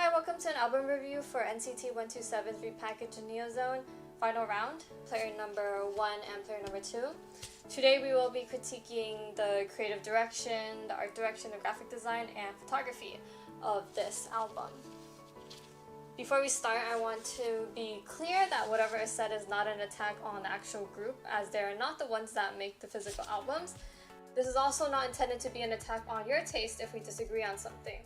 Hi, welcome to an album review for NCT 1273 Package in Neozone Final Round, player number 1 and player number 2. Today we will be critiquing the creative direction, the art direction, the graphic design, and photography of this album. Before we start, I want to be clear that whatever is said is not an attack on the actual group, as they are not the ones that make the physical albums. This is also not intended to be an attack on your taste if we disagree on something.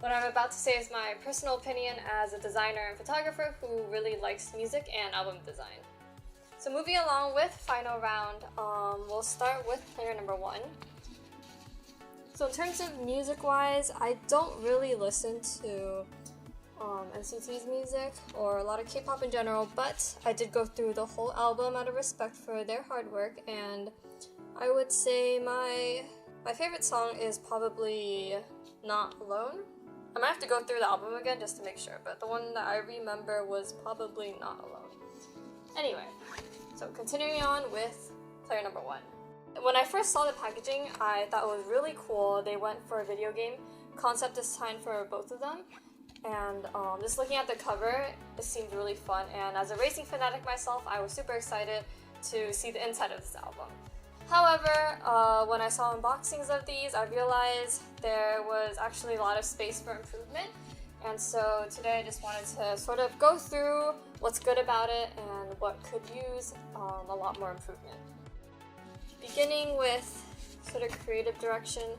What I'm about to say is my personal opinion as a designer and photographer who really likes music and album design. So moving along with final round, we'll start with player number 1. So in terms of music-wise, I don't really listen to NCT's music or a lot of K-pop in general, but I did go through the whole album out of respect for their hard work, and I would say my favorite song is probably Not Alone. I might have to go through the album again just to make sure, but the one that I remember was probably Not Alone. Anyway, so continuing on with player number 1. When I first saw the packaging, I thought it was really cool. They went for a video game concept design for both of them, and just looking at the cover, it seemed really fun, and as a racing fanatic myself, I was super excited to see the inside of this album. However, when I saw unboxings of these, I realized there was actually a lot of space for improvement, and so today I just wanted to sort of go through what's good about it and what could use a lot more improvement. Beginning with sort of creative direction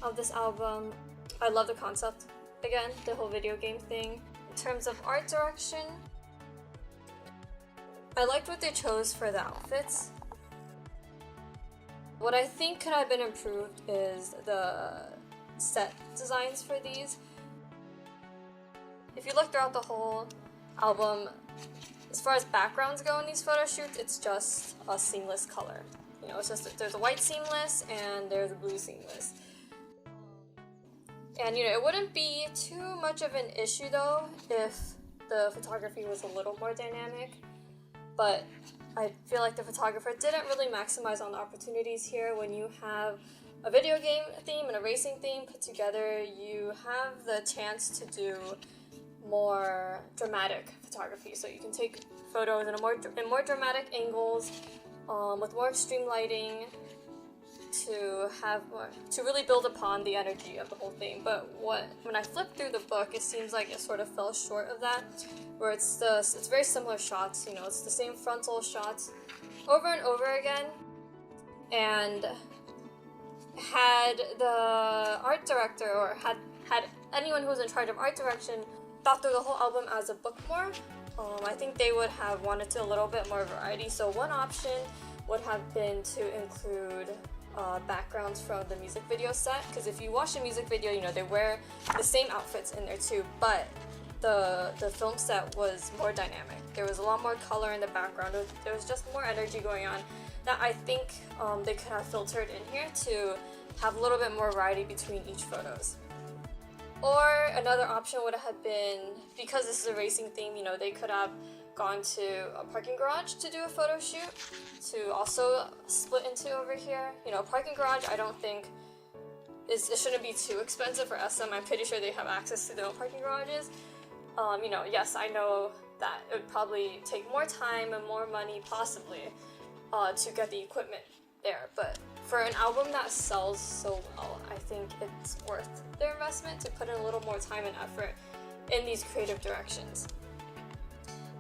of this album, I love the concept. Again, the whole video game thing. In terms of art direction, I liked what they chose for the outfits. What I think could have been improved is the set designs for these. If you look throughout the whole album, as far as backgrounds go in these photo shoots, it's just a seamless color. You know, it's just there's a white seamless and there's a blue seamless. And you know, it wouldn't be too much of an issue though if the photography was a little more dynamic, but I feel like the photographer didn't really maximize on the opportunities here. When you have a video game theme and a racing theme put together, you have the chance to do more dramatic photography. So you can take photos in more dramatic angles, with more extreme lighting, to really build upon the energy of the whole thing. But when I flipped through the book, it seems like it sort of fell short of that, where it's very similar shots, you know, it's the same frontal shots over and over again. And had the art director or had anyone who was in charge of art direction thought through the whole album as a book more, I think they would have wanted to a little bit more variety. So one option would have been to include backgrounds from the music video set, because if you watch the music video, you know, they wear the same outfits in there too, but the film set was more dynamic. There was a lot more color in the background. There was just more energy going on that I think they could have filtered in here to have a little bit more variety between each photos. Or another option would have been, because this is a racing theme, you know, they could have gone to a parking garage to do a photo shoot, to also split into over here. You know, parking garage, I don't think it shouldn't be too expensive for SM. I'm pretty sure they have access to their own parking garages. You know, yes, I know that it would probably take more time and more money possibly to get the equipment there, but for an album that sells so well, I think it's worth their investment to put in a little more time and effort in these creative directions.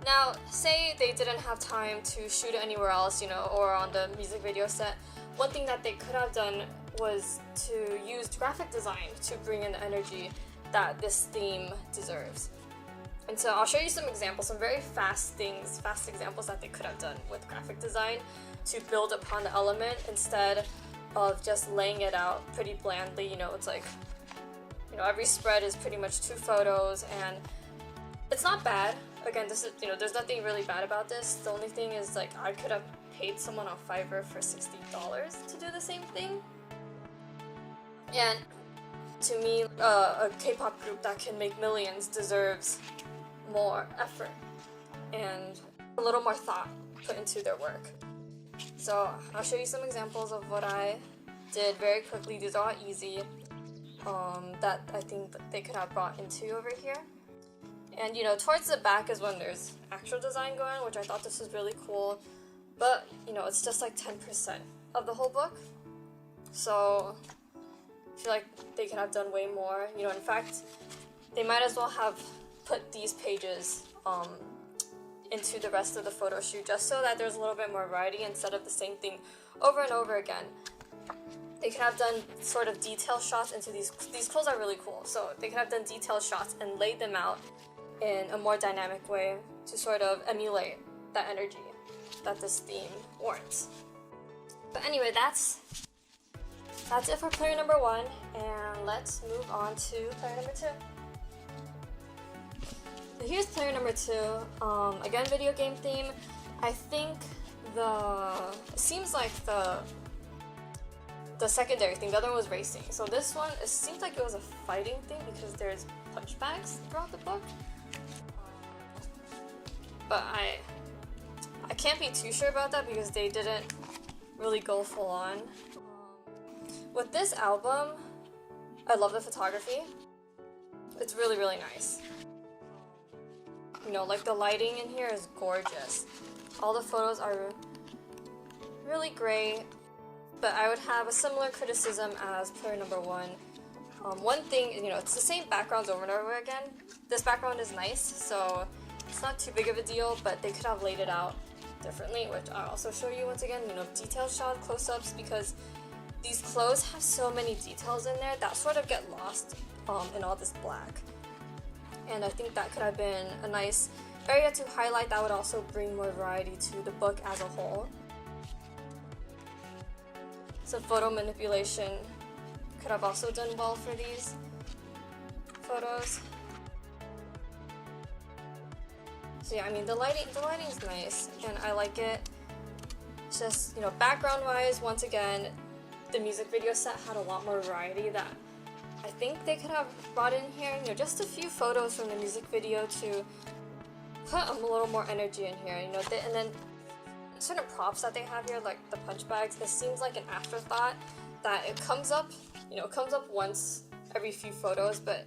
Now, say they didn't have time to shoot it anywhere else, you know, or on the music video set, one thing that they could have done was to use graphic design to bring in the energy that this theme deserves. And so I'll show you some examples, some very fast examples that they could have done with graphic design to build upon the element instead of just laying it out pretty blandly. You know, it's like, you know, every spread is pretty much 2 photos, and it's not bad. Again, this is, you know, there's nothing really bad about this. The only thing is, like, I could have paid someone on Fiverr for $60 to do the same thing. And to me, a K-pop group that can make millions deserves more effort and a little more thought put into their work. So I'll show you some examples of what I did very quickly. These are all easy that I think that they could have brought into over here. And you know, towards the back is when there's actual design going, which I thought this was really cool. But you know, it's just like 10% of the whole book. So I feel like they could have done way more. You know, in fact, they might as well have put these pages into the rest of the photo shoot, just so that there's a little bit more variety instead of the same thing over and over again. They could have done sort of detail shots into these clothes are really cool, so they could have done detail shots and laid them out in a more dynamic way to sort of emulate that energy that this theme warrants. But anyway, that's it for player number 1, and let's move on to player number 2. So here's player number 2. Again, video game theme. I think it seems like the secondary thing, the other one was racing. So this one, it seems like it was a fighting thing because there's punch bags throughout the book. But I can't be too sure about that because they didn't really go full on. With this album, I love the photography. It's really, really nice. You know, like the lighting in here is gorgeous. All the photos are really great. But I would have a similar criticism as player number 1. One thing, you know, it's the same backgrounds over and over again. This background is nice, so it's not too big of a deal, but they could have laid it out differently, which I'll also show you once again, you know, detail shot, close-ups, because these clothes have so many details in there that sort of get lost in all this black. And I think that could have been a nice area to highlight that would also bring more variety to the book as a whole. Some photo manipulation could have also done well for these photos. So yeah, I mean the lighting's nice and I like it. It's just, you know, background wise, once again, the music video set had a lot more variety that I think they could have brought in here. You know, just a few photos from the music video to put a little more energy in here. You know, and then certain props that they have here, like the punch bags, this seems like an afterthought that it comes up, you know, it comes up once every few photos, but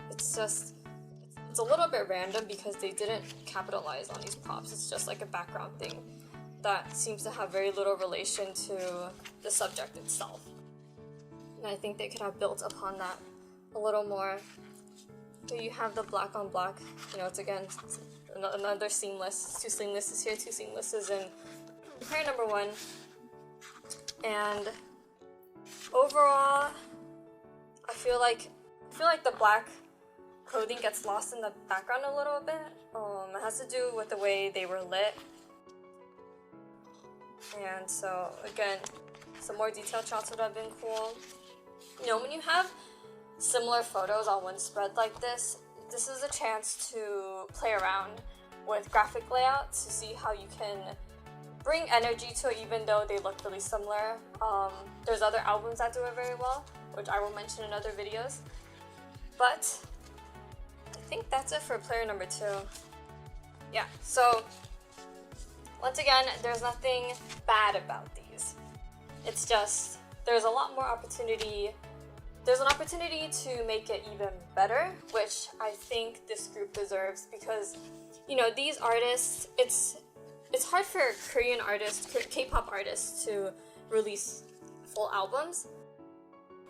it's a little bit random because they didn't capitalize on these props. It's just like a background thing that seems to have very little relation to the subject itself. And I think they could have built upon that a little more. Here you have the black on black, you know, it's again, another seamless, 2 seamlesses here, 2 seamlesses in player number 1. And overall, I feel like the black clothing gets lost in the background a little bit. It has to do with the way they were lit. And so again, some more detailed shots would have been cool. You know, when you have similar photos on one spread like this is a chance to play around with graphic layouts to see how you can bring energy to it even though they look really similar. There's other albums that do it very well, which I will mention in other videos. But I think that's it for player number 2. Yeah, so once again, there's nothing bad about these. It's just there's a lot more opportunity. There's an opportunity to make it even better, which I think this group deserves because, you know, these artists, it's hard for Korean artists, K-pop artists to release full albums.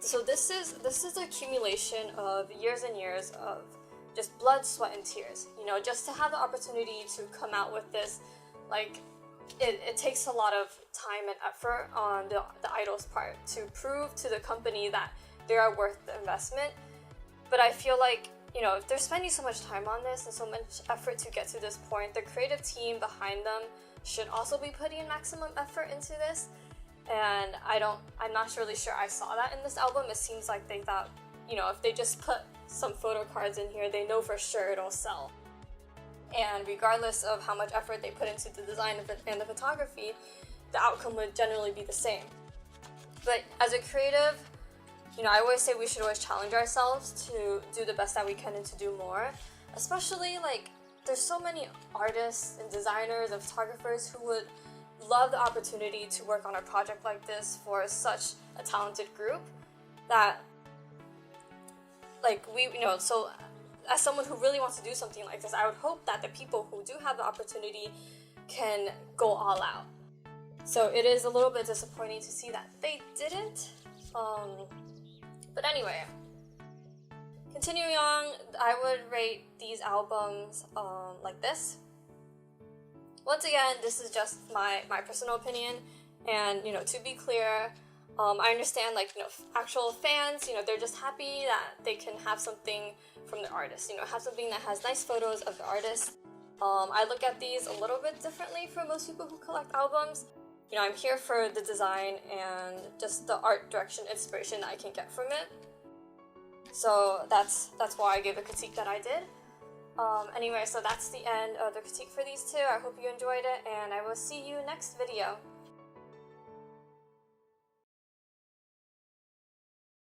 So this is the accumulation of years and years of just blood, sweat, and tears. You know, just to have the opportunity to come out with this, like, it takes a lot of time and effort on the idol's part to prove to the company that they are worth the investment. But I feel like, you know, if they're spending so much time on this and so much effort to get to this point, the creative team behind them should also be putting maximum effort into this. And I'm not really sure I saw that in this album. It seems like they thought, you know, if they just put some photo cards in here, they know for sure it'll sell. And regardless of how much effort they put into the design and the photography, the outcome would generally be the same. But as a creative, you know, I always say we should always challenge ourselves to do the best that we can and to do more. Especially, like, there's so many artists and designers and photographers who would love the opportunity to work on a project like this for such a talented group that, like, we, you know, so as someone who really wants to do something like this, I would hope that the people who do have the opportunity can go all out. So it is a little bit disappointing to see that they didn't. But anyway, continuing on, I would rate these albums like this. Once again, this is just my personal opinion, and to be clear, I understand, like, actual fans, they're just happy that they can have something from the artist, have something that has nice photos of the artist. I look at these a little bit differently from most people who collect albums. I'm here for the design and just the art direction, inspiration that I can get from it. So that's why I gave the critique that I did. Anyway, so that's the end of the critique for these two. I hope you enjoyed it, and I will see you next video.